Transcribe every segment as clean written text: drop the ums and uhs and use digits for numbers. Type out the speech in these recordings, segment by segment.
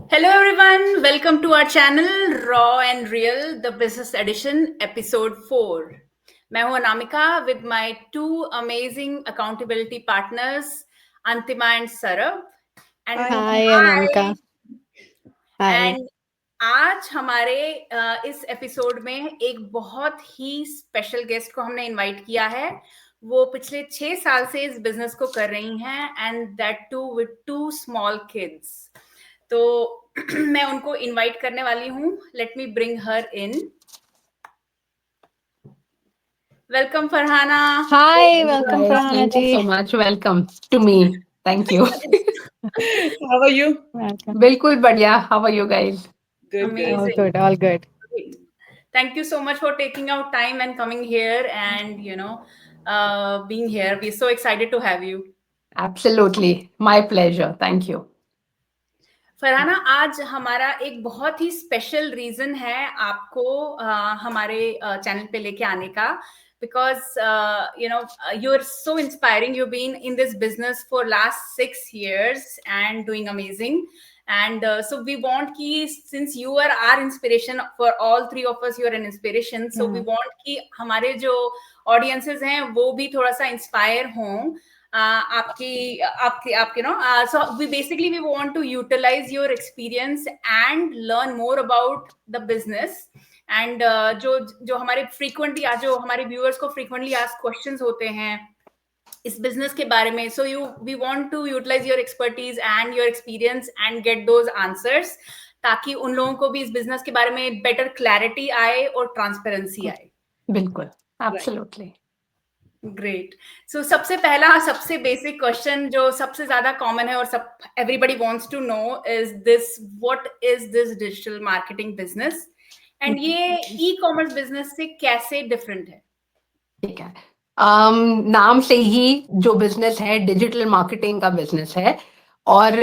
Hello, everyone. Welcome to our channel Raw and Real, the Business Edition, Episode 4. मैं हूं Anamika with my two amazing accountability partners, Antima and Sarab. And Hi, Anamika. Hi. and आज हमारे इस episode में एक बहुत ही special guest को हमने इनवाइट किया है. वो पिछले 6 साल से इस बिजनेस को कर रही हैं and that too with 2 small kids. तो मैं उनको इनवाइट करने वाली हूँ. Let me bring her in. Welcome Farhana. Hi, welcome Guys, Farhana thank you so ji. much. Welcome to me. Thank you. How are you? Welcome. बिल्कुल बढ़िया. How are you guys? Good, Amazing. All good, all good. Thank you so much for taking out time and coming here and being here. We're so excited to have you. Absolutely. My pleasure. Thank you. Farhana, आज हमारा एक बहुत ही special reason है आपको हमारे channel पे लेके आने का. Because you are so inspiring. You've been in this business for last 6 years and doing amazing. And so we want ki, since you are our inspiration for all three of us, you are an inspiration. So we want ki हमारे जो audiences हैं वो भी थोड़ा सा inspire हों आपके so we want to utilize your experience and learn more about the business. And जो हमारे frequently जो हमारे viewers को frequently ask questions होते हैं इस business के बारे में, so we want to utilize your expertise and your experience and get those answers ताकि उन लोगों को भी इस business के बारे में better clarity आए और transparency आए. बिल्कुल. Absolutely. ग्रेट. सो सबसे पहला सबसे बेसिक क्वेश्चन जो सबसे ज्यादा कॉमन है और सब everybody wants to know is this, what is this digital marketing business and ये ई कॉमर्स बिजनेस से कैसे डिफरेंट है? ठीक है. नाम से ही जो बिजनेस है डिजिटल मार्केटिंग का बिजनेस है. और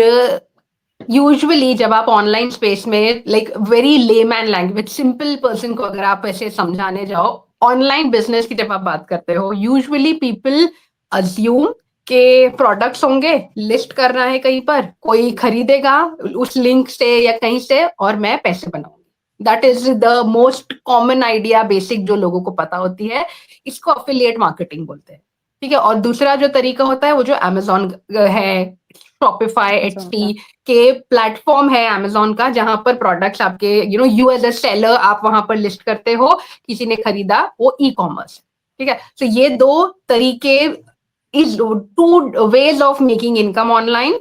यूजुअली जब आप ऑनलाइन स्पेस में like very layman language simple person को अगर आप ऐसे समझाने जाओ ऑनलाइन बिजनेस की जब आप बात करते हो यूजुअली पीपल अज्यूम के प्रोडक्ट्स होंगे, लिस्ट करना है कहीं पर, कोई खरीदेगा उस लिंक से या कहीं से और मैं पैसे बनाऊंगी. That is the most common idea basic जो लोगों को पता होती है. इसको अफिलिएट मार्केटिंग बोलते हैं. ठीक है. और दूसरा जो तरीका होता है वो जो अमेजोन है, शॉपिफाई, एट्सी के प्लेटफॉर्म है अमेजोन का जहां पर प्रोडक्ट्स आपके यू एज अ सेलर आप वहां पर लिस्ट करते हो, किसी ने खरीदा, वो ई कॉमर्स. ठीक है. तो ये दो तरीके is two ways of making income online.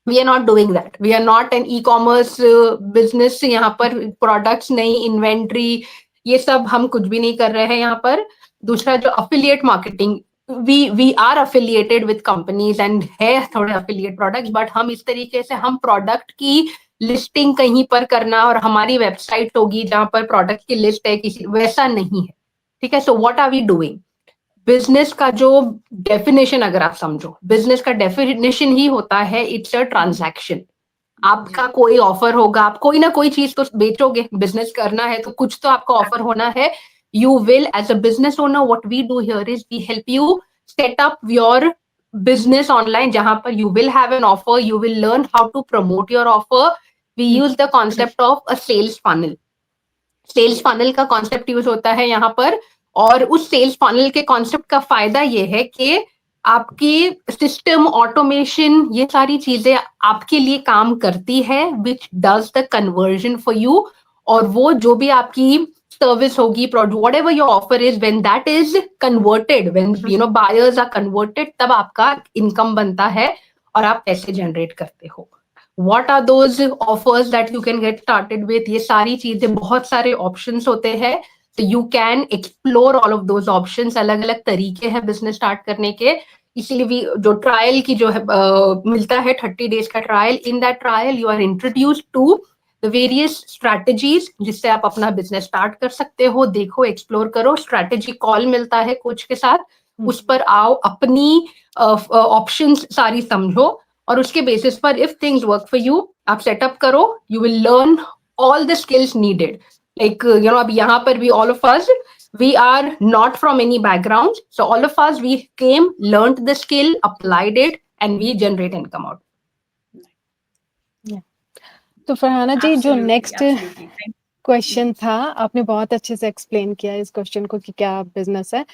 We are not doing that. We are not an e commerce business. यहाँ पर प्रोडक्ट्स नहीं, इन्वेंट्री, ये सब हम कुछ भी नहीं कर रहे हैं यहाँ पर. दूसरा जो affiliate marketing, we are affiliated with companies and है थोड़े affiliate products, but हम इस तरीके से हम product की listing कहीं पर करना और हमारी वेबसाइट होगी जहां पर product की लिस्ट है किसी, वैसा नहीं है. ठीक है. So what are we doing? Business का जो डेफिनेशन अगर आप समझो, बिजनेस का डेफिनेशन ही होता है इट्स अ ट्रांजैक्शन. आपका कोई ऑफर होगा, आप कोई ना कोई चीज तो बेचोगे, बिजनेस करना है तो कुछ तो आपका ऑफर होना है. You will, as a business owner, what we do here is we help you set up your business online, jahan par you will have an offer, you will learn how to promote your offer. We use the concept of a sales funnel. Sales funnel का concept use होता है यहाँ पर. और उस sales funnel के concept का फायदा ये है कि आपकी सिस्टम ऑटोमेशन ये सारी चीजें आपके लिए काम करती है, which does the conversion for you. और वो जो भी आपकी service होगी, whatever your offer is, when that is converted, when buyers are converted, तब आपका income बनता है और आप पैसे generate करते हो. What are those offers that you can get started with? ये सारी चीजें, बहुत सारे options होते हैं. So you can explore all of those options. अलग अलग तरीके हैं business start करने के. इसीलिए भी जो ट्रायल की जो है मिलता है 30 days का trial. In that trial you are introduced to the various strategies जिससे आप अपना बिजनेस स्टार्ट कर सकते हो. देखो, एक्सप्लोर करो. स्ट्रैटेजी कॉल मिलता है कोच के साथ, उस पर आओ, अपनी ऑप्शंस सारी समझो और उसके बेसिस पर if things work for you आप सेटअप करो. You will learn all the skills needed. Like अब यहाँ पर भी all of us, we are not from any backgrounds, so all of us, we came, learned the skill, applied it, and we generate income out. तो फरहाना जी, जो Absolutely, next absolutely. Thank question था, आपने बहुत अच्छे से एक्सप्लेन किया इस question को कि क्या बिजनेस है।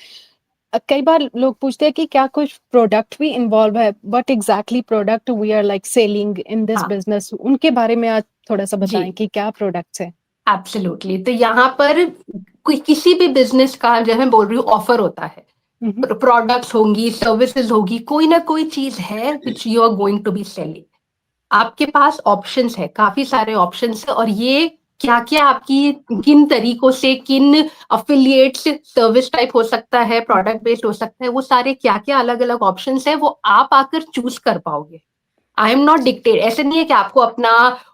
कई बार लोग पूछते हैं कि क्या कुछ प्रोडक्ट भी इन्वॉल्व है, but exactly product we are like selling in this हाँ बिजनेस, उनके बारे में आज थोड़ा सा जी बताएं कि क्या प्रोडक्ट्स है। एब्सोल्युटली। तो यहाँ पर कोई किसी भी बिजनेस का, जैसे मैं बोल रही हूँ, ऑफर होता है, प्रोडक्ट्स होंगी, सर्विसेज होगी, कोई ना कोई चीज है which you are going to be selling. आपके पास ऑप्शंस है, काफी सारे ऑप्शंस है, और ये क्या क्या आपकी किन तरीकों से, किन अफिलिएट्स, सर्विस टाइप हो सकता है, प्रोडक्ट बेस्ड हो सकता है, वो सारे क्या क्या अलग अलग ऑप्शंस है, वो आप आकर चूज कर पाओगे। आई एम नॉट डिक्टेट, ऐसे नहीं है कि आपको अपना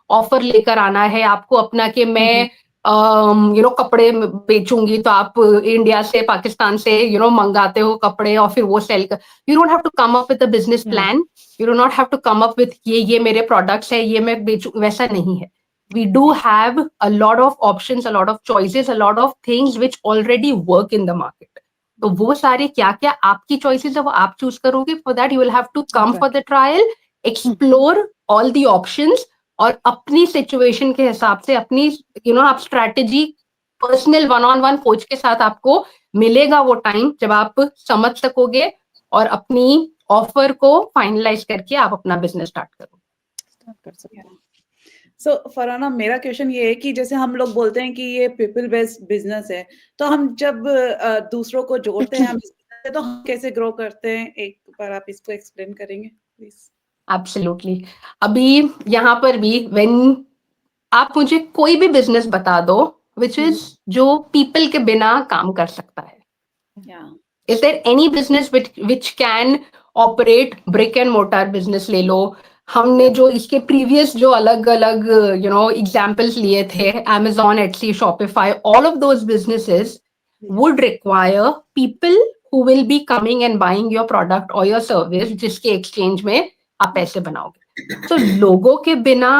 ऑफर लेकर आना है, आपको अपना कि मैं कपड़े बेचूंगी तो आप इंडिया से, पाकिस्तान से मंगाते हो कपड़े और फिर वो सेल कर। You don't have to come up with a business plan, you do not have to come up with ये मेरे प्रोडक्ट्स है, ये मैं बेचू, वैसा नहीं है। We do have a lot of options, a lot of choices, a lot of things which already work in the market. तो वो सारे क्या क्या आपकी choices है वो आप choose करोगे। For that you will have to come for the trial, explore all the options, और अपनी situation के हिसाब से अपनी आप strategy, personal one on one coach के साथ आपको मिलेगा वो टाइम जब आप समझ सकोगे और अपनी ऑफर को फाइनलाइज करके आप अपना बिजनेस स्टार्ट करोगे। सो फरहाना, मेरा क्वेश्चन ये है कि जैसे हम लोग बोलते हैं कि ये पीपल बेस्ड बिजनेस है, तो हम जब दूसरों को जोड़ते हैं हम इस business से, तो हम कैसे ग्रो करते हैं? एक बार आप इसको एक्सप्लेन करेंगे प्लीज? एब्सोल्युटली। अभी यहाँ पर भी व्हेन आप मुझे कोई भी बिजनेस बता दो विच इज जो पीपल के बिना काम कर सकता है, is there any business which can operate? Brick and mortar business ले लो, हमने जो इसके प्रीवियस जो अलग अलग एग्जांपल्स लिए थे, Amazon, Etsy, Shopify, all of those businesses would require people who will be coming and buying your product or your service, जिसके एक्सचेंज में आप पैसे बनाओगे। तो लोगों के बिना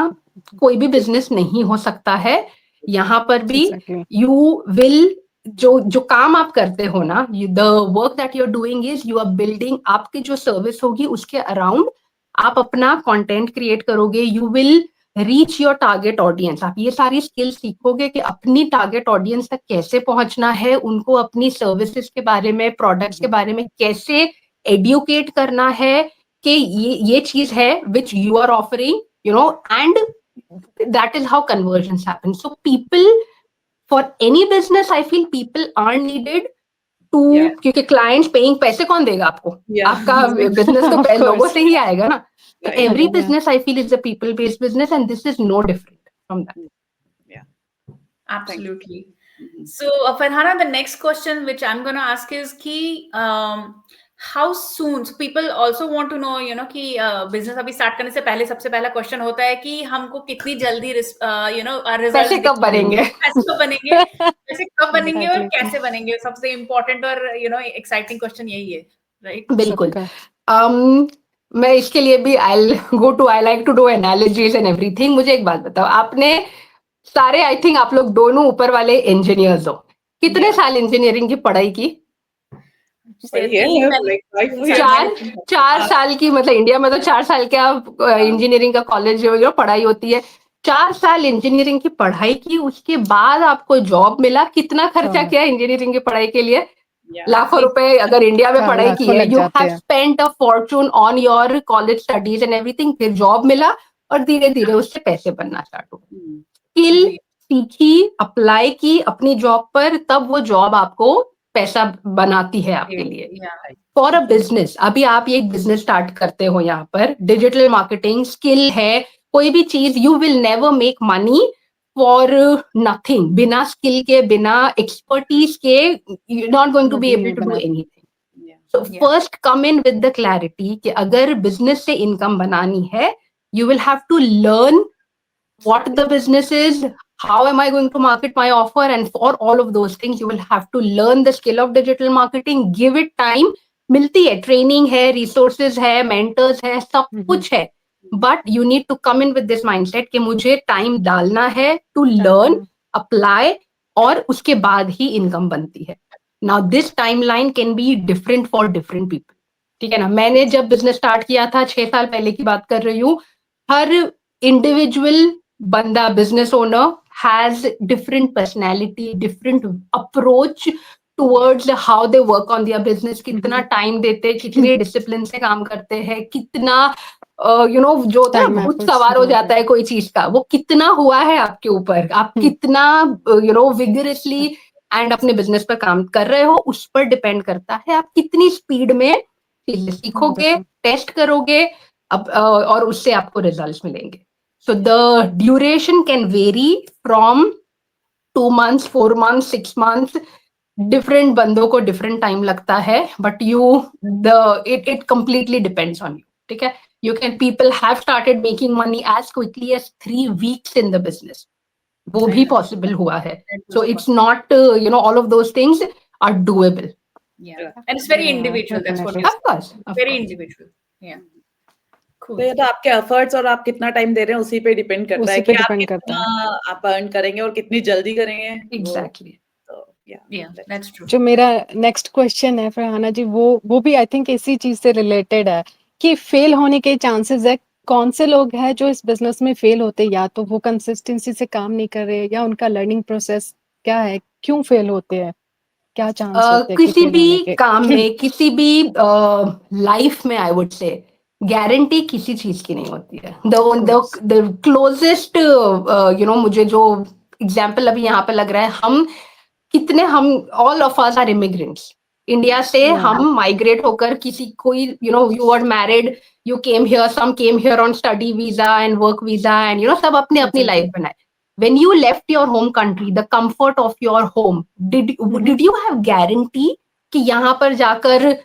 कोई भी बिजनेस नहीं हो सकता है। यहाँ पर भी यू विल, जो काम आप करते हो ना, the work that you are doing is you are building, आपकी जो सर्विस होगी उसके अराउंड आप अपना कंटेंट क्रिएट करोगे, you will reach your target audience. आप ये सारी स्किल्स सीखोगे कि अपनी टारगेट ऑडियंस तक कैसे पहुंचना है, उनको अपनी सर्विसेज के बारे में, प्रोडक्ट्स के बारे में कैसे एडुकेट करना है कि ये चीज है which you are offering, and that is how conversions happen. So people, for any business I feel people are needed to, क्योंकि क्लाइंट्स पेइंग, पैसे कौन देगा आपको? आपका बिजनेस तो लोगों से ही आएगा ना। तो every business I feel is a people based business and this is no different from that. Absolutely. So, Farhana, the next question which I'm going to ask is ki, how soon? So people also want to know, कि business अभी start करने से पहले सबसे पहला question होता है कि हमको कितनी जल्दी result पैसे कब बनेंगे, पैसे कब बनेंगे और कैसे बनेंगे? सबसे important और exciting question यही है, right? बिल्कुल। मैं इसके लिए भी I like to do analogies and everything। मुझे एक बात बताओ, आपने सारे, आई थिंक आप लोग दोनों ऊपर वाले इंजीनियर्स हो, कितने साल इंजीनियरिंग की पढ़ाई की? 4 साल की, मतलब इंडिया में तो 4 साल का इंजीनियरिंग का कॉलेज जो पढ़ाई होती है। 4 साल इंजीनियरिंग की पढ़ाई की, उसके बाद आपको जॉब मिला, कितना खर्चा किया इंजीनियरिंग की पढ़ाई के लिए? लाखों रुपए अगर इंडिया में पढ़ाई की है, you have spent a Fortune on your college studies and everything, फिर जॉब मिला और धीरे धीरे उससे पैसे बनना स्टार्ट हो गए। स्किल सीखी, अप्लाई की अपनी जॉब पर, तब वो जॉब आपको पैसा बनाती है आपके लिए। फॉर अ बिजनेस, अभी आप ये एक बिजनेस स्टार्ट करते हो, यहाँ पर डिजिटल मार्केटिंग स्किल है, कोई भी चीज, you will never make money for nothing. बिना स्किल के, बिना एक्सपर्टीज के, you not going to be able to do anything. So first come in with the clarity कि अगर बिजनेस से इनकम बनानी है, you will have to learn what the business is, how am I going to market my offer, and for all of those things you will have to learn the skill of digital marketing, give it time। मिलती है, training है, resources है, mentors है, सब कुछ है, but you need to come in with this mindset कि मुझे टाइम डालना है टू लर्न, अप्लाई, और उसके बाद ही इनकम बनती है। Now this timeline can be different for different people, ठीक है ना। मैंने जब बिजनेस स्टार्ट किया था, 6 साल पहले की बात कर रही हूँ, हर इंडिविजुअल बंदा business owner has different personality, different approach towards how they work on their business, कितना टाइम देते हैं, कितने डिसिप्लिन से काम करते हैं, कितना जो होता है Time भूत efforts, सवार हो हाँ, जाता है कोई चीज का, वो कितना हुआ है आपके ऊपर, आप कितना विगरसली एंड अपने बिजनेस पर काम कर रहे हो, उस पर डिपेंड करता है आप कितनी स्पीड में चीजें सीखोगे, टेस्ट करोगे, और उससे आपको रिजल्ट्स मिलेंगे. So the duration can vary from 2 months, 4 months, 6 months. Different बंदों को different time लगता है, but it completely depends on you. ठीक है? People have started making money as quickly as 3 weeks in the business. वो भी possible हुआ है. So it's not, all of those things are doable. Yeah. And it's very individual. That's what you're Of course. saying. Very individual. Yeah. Cool. तो ये तो आपके efforts और आप कितना टाइम दे रहे हैं उसी पे डिपेंड करता है उसी पे कि आप depend करता कितना आप अर्न करेंगे और कितनी जल्दी करेंगे. Exactly. तो Yeah, that's true. जो मेरा नेक्स्ट क्वेश्चन है फरहाना जी, वो भी आई थिंक इसी चीज से रिलेटेड है कि फेल होने के चांसेस है. कौन से लोग हैं जो इस बिजनेस में फेल होते, या तो वो कंसिस्टेंसी से काम नहीं कर रहे, या उनका लर्निंग प्रोसेस क्या है, क्यों फेल होते हैं, क्या चांस होते हैं कि किसी fail होने भी के? काम में, किसी भी लाइफ में, आई वुड से गारंटी किसी चीज की नहीं होती है. द क्लोजेस्ट मुझे जो एग्जाम्पल अभी यहाँ पे लग रहा है, हम all of us are immigrants. India से हम माइग्रेट होकर कोई you are married, you came here, some came here on study visa and work visa, and सब अपने अपनी लाइफ बनाए. When you left your home country, the comfort of your home, did you have guarantee कि यहाँ पर जाकर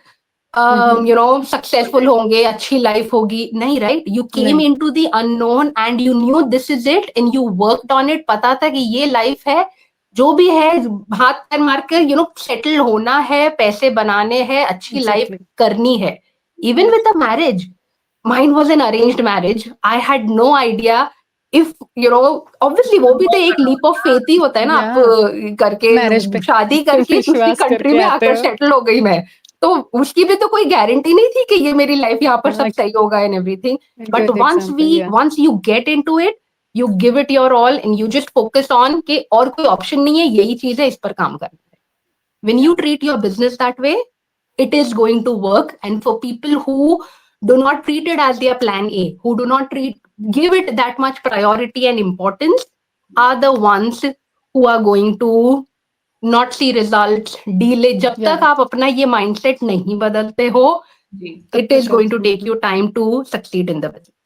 successful होंगे, अच्छी लाइफ होगी? नहीं, right? You came into the unknown and you new this is it and you worked on it. पता था कि ये लाइफ है, जो भी है हाथ पैर मार कर सेटल होना है, पैसे बनाने हैं, अच्छी लाइफ करनी है. Even with the marriage, mine was an arranged marriage. I had no idea if obviously वो भी तो एक leap of faith ही होता है ना. आप करके शादी करके दूसरी कंट्री में आकर सेटल हो गई मैं, तो उसकी भी तो कोई गारंटी नहीं थी कि ये मेरी लाइफ यहाँ पर सब सही होगा and everything. But once you get into it, you give it your all and you just focus on कि और कोई ऑप्शन नहीं है, यही चीज है, इस पर काम करना है. When you treat your business that way, it is going to work. And for people who do not treat it as their plan A, who do not give it that much priority and importance, are the ones who are going to not see results, delay. जब तक आप अपना ये mindset नहीं बदलते हो, it is going to take you time to succeed in the business.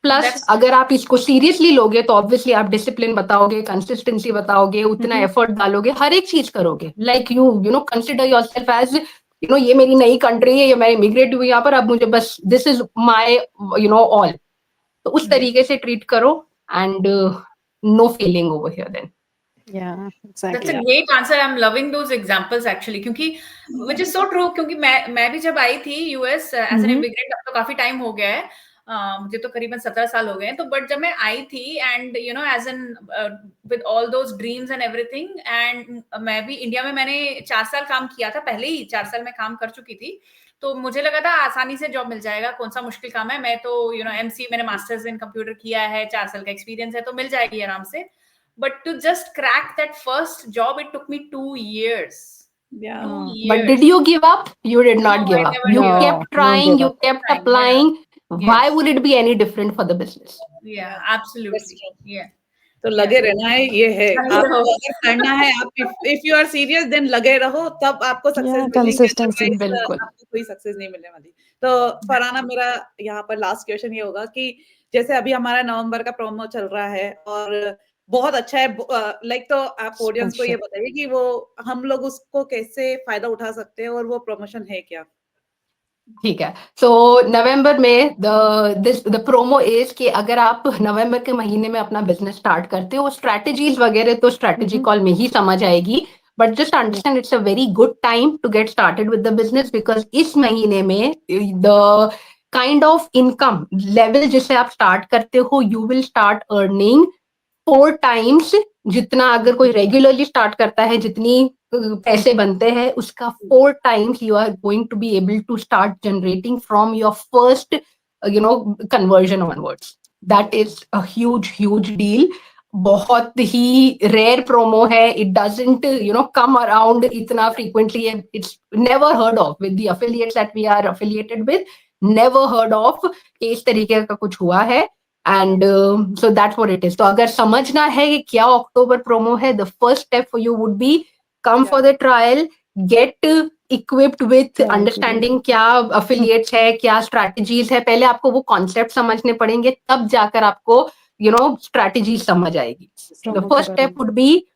Plus, अगर आप इसको seriously लोगे तो obviously आप discipline बताओगे, consistency बताओगे, उतना effort डालोगे, हर एक चीज करोगे. Like you consider yourself as ये मेरी नई कंट्री है, ये मैं इमिग्रेट हुई यहाँ पर, अब मुझे बस दिस इज माय ऑल. तो उस तरीके से ट्रीट करो and no feeling over here then. Yeah, exactly. That's a great answer. I'm loving those examples actually, क्योंकि which is so true. क्योंकि मैं भी जब आई थी US as an immigrant, अब तो काफी टाइम हो गया है, मुझे तो करीबन 17 साल हो गए हैं. तो बट जब मैं आई थी and as in with all those dreams and everything, and मैं भी इंडिया में मैंने 4 साल काम किया था, पहले ही 4 साल में काम कर चुकी थी. तो मुझे लगा था आसानी से जॉब मिल जाएगा, कौन सा मुश्किल काम है. मैं तो MC, मैंने मास्टर्स इन कंप्यूटर किया है, 4 साल का एक्सपीरियंस है, तो मिल जाएगी आराम से. But to just crack that first job, it took me 2 years. Yeah. 2 years. But did you give up? You did not give up. You kept trying, you kept applying. Why would it be any different for the business? Yeah, absolutely. Yeah. तो लगे रहना है, ये है. आपको अगर करना है, आप if you are serious, then लगे रहो, तब आपको सक्सेस कंसिस्टेंसी. बिल्कुल, आपको कोई सक्सेस नहीं मिलने वाली. तो फरहाना, मेरा यहाँ पर लास्ट क्वेश्चन ये होगा कि जैसे अभी हमारा नवंबर का प्रोमो चल रहा है और बहुत अच्छा है, लाइक, तो आप ऑडियंस को ये बताइए कि वो हम लोग उसको कैसे फायदा उठा सकते हैं और वो प्रमोशन है क्या? ठीक है. सो नवंबर में द प्रोमो इज कि अगर आप नवंबर के महीने में अपना बिजनेस स्टार्ट करते हो, स्ट्रैटेजीज वगैरह तो स्ट्रैटेजी कॉल में ही समझ आएगी, but just understand it's a very good time to get started with the business, because इस महीने में the kind of income level जिसे आप स्टार्ट करते हो, you will start earning 4 times जितना अगर कोई रेगुलरली स्टार्ट करता है, जितनी पैसे बनते हैं उसका 4 times you are going to be able to start generating from your first conversion onwards. That is a huge deal. बहुत ही rare promo है. It doesn't, come around इतना frequently. It's never heard of with the affiliates that we are affiliated with. Never heard of कि इस तरीके का कुछ हुआ है. And so that's what it is. तो अगर समझना है कि क्या October promo है, the first step for you would be come for the trial, get equipped with understanding क्या affiliates है, क्या strategies है. पहले आपको वो concept समझने पड़ेंगे, तब जाकर आपको strategy समझ आएगी. The first step would be,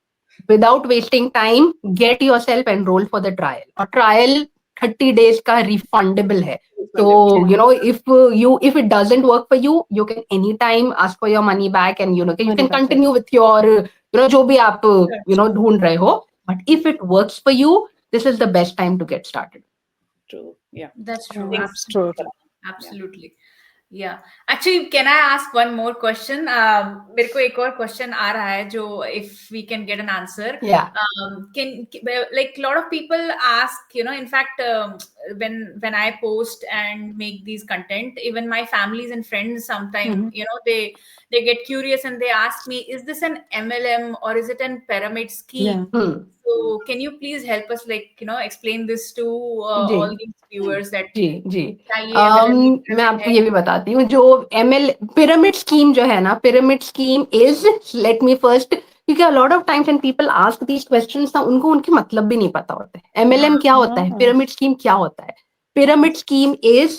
without wasting time, get yourself enrolled for the trial. और trial 30 days का refundable है. So, if it doesn't work for you, you can anytime ask for your money back, and you can continue with your, जो भी आप, ढूंढ रहे हो. But if it works for you, this is the best time to get started. True. Yeah. That's true. That's true. Absolutely. Yeah. Actually, can I ask one more question? मेरे को एक और question आ रहा है जो, if we can get an answer. Yeah. Like a lot of people ask, in fact, when I post and make these content, even my families and friends sometimes, they get curious and they ask me, is this an MLM or is it a pyramid scheme? Yeah. So can you please help us, explain this to all these viewers that जी क्या ये MLM मैं आपको है? ये भी बताती हूँ. जो pyramid scheme जो है ना, pyramid scheme is, let me first, क्योंकि a lot of times when people ask these questions ना, उनको उनके मतलब भी नहीं पता होते हैं. MLM क्या होता है, pyramid scheme क्या होता है. pyramid scheme is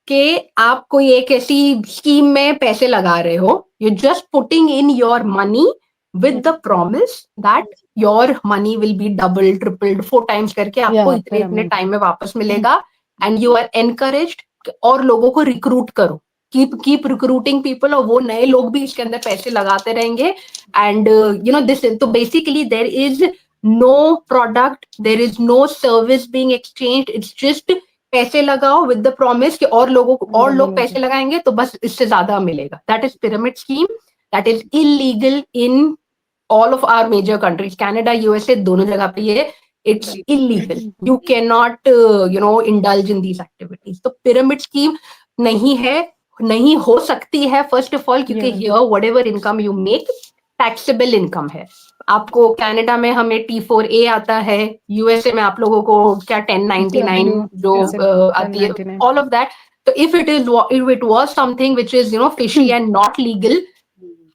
कि आप कोई एक ऐसी स्कीम में पैसे लगा रहे हो, you're just putting in your money with the promise that your money will be doubled, tripled, 4 times करके आपको इतने टाइम में वापस मिलेगा. And you are encouraged और लोगों को रिक्रूट करो, keep recruiting people, और वो नए लोग भी इसके अंदर पैसे लगाते रहेंगे. And this, तो basically there is no product, there is no service being exchanged. It's just पैसे लगाओ with the promise कि और लोग पैसे लगाएंगे तो बस इससे ज्यादा मिलेगा. That is pyramid scheme. That is illegal in all of our major countries. Canada, USA, दोनों जगह पे ये, it's illegal. You cannot, indulge in these activities. तो pyramid scheme नहीं है, नहीं हो सकती है, first of all, क्योंकि here whatever income you make, taxable income है. आपको कनाडा में हमें T4A आता है, यूएसए में आप लोगों को क्या 1099 जो आती है, all of that. So if it was something which is, fishy and not legal,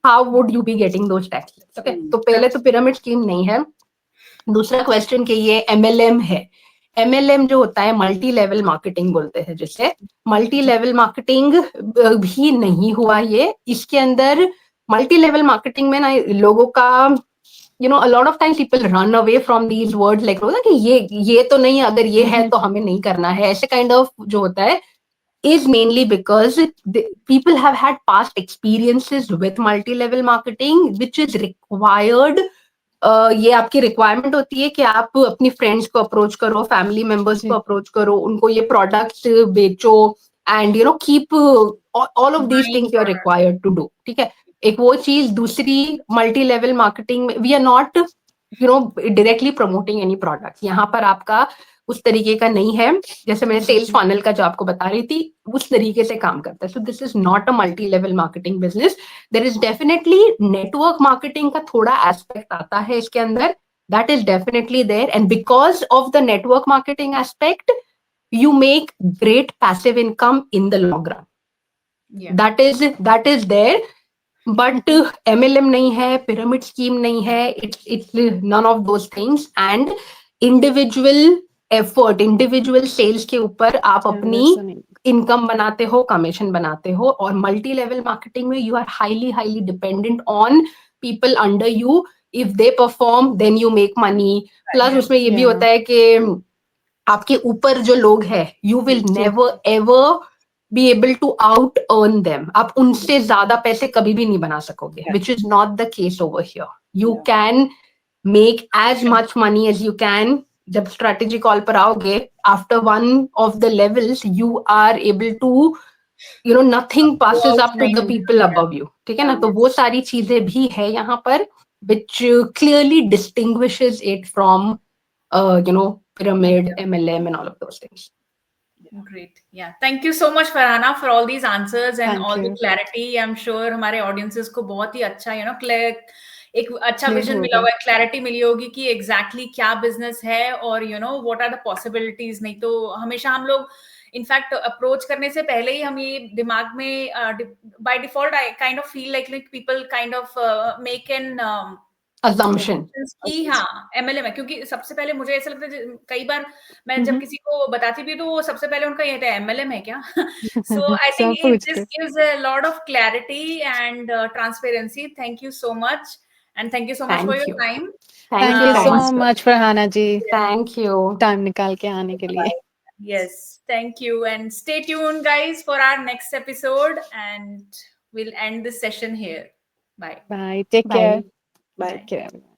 how would you be getting those taxes? Okay, तो पहले तो pyramid scheme नहीं है. दूसरा क्वेश्चन कि ये MLM है. MLM जो होता है मल्टी लेवल मार्केटिंग बोलते हैं जिसे. मल्टी लेवल मार्केटिंग भी नहीं हुआ ये. इसके अंदर मल्टी लेवल मार्केटिंग में ना लोगों का, a lot of times people run away from these words, like कि ये तो नहीं, अगर ये है तो हमें नहीं करना है, ऐसे kind of जो होता है, is mainly because people have had past experiences with multi-level marketing, which is required. ये आपकी रिक्वायरमेंट होती है कि आप अपनी फ्रेंड्स को अप्रोच करो, फैमिली मेंबर्स को अप्रोच करो, उनको ये प्रोडक्ट्स बेचो, and keep all of these things you are required to do. ठीक है, एक वो चीज. दूसरी, मल्टी लेवल मार्केटिंग में we are not directly promoting any products. यहाँ पर आपका उस तरीके का नहीं है, जैसे मैंने सेल्स फनल का जो आपको बता रही थी, उस तरीके से काम करता है. So this is not a multi level marketing business. There is definitely network marketing का थोड़ा एस्पेक्ट आता है इसके अंदर. That is definitely there, and because of the network marketing aspect you make great passive income in the long run. That is there. But MLM नहीं है, pyramid scheme नहीं है, it's none of those things. And individual effort, individual sales के ऊपर आप अपनी income बनाते हो, commission बनाते हो. और multi level marketing में you are highly dependent on people under you. If they perform, then you make money. Plus उसमें ये भी होता है कि आपके ऊपर जो लोग हैं, you will never ever be able to out earn them. आप उनसे ज्यादा पैसे कभी भी नहीं बना सकोगे, which is not the case over here. You can make as much money as you can. जब strategy call पर आओगे, after one of the levels, you are able to, nothing passes up to the people above you. ठीक है ना? तो वो सारी चीजें भी है यहाँ पर, which clearly distinguishes it from, pyramid, MLM and all of those things. Great. Yeah. Thank you so much, Farhana, for all these answers and Thank all the you. clarity. I'm sure हमारे audiences को बहुत ही अच्छा, clear, एक अच्छा Clear vision हो मिला गया। हुआ है, clarity मिली होगी कि exactly क्या business है और what are the possibilities. नहीं तो हमेशा हम लोग इनफैक्ट अप्रोच करने से पहले ही हम ये दिमाग में by default I kind of feel like people kind of make an assumption कि हाँ MLM है, क्योंकि सबसे पहले मुझे ऐसा लगता है कई बार मैं जब किसी को बताती भी तो वो सबसे पहले उनका ये था MLM है क्या. So I सब think this पूछते। gives a lot of clarity and transparency. Thank you so much and thank you so much for Thank your you. time. Thank Thank you so much. much, Farhana ji, Thank you. Time निकाल के आने के लिए। Yes, thank you and stay tuned guys for our next episode and we'll end this session here. Bye. Bye, take Bye. care. Bye. Take care.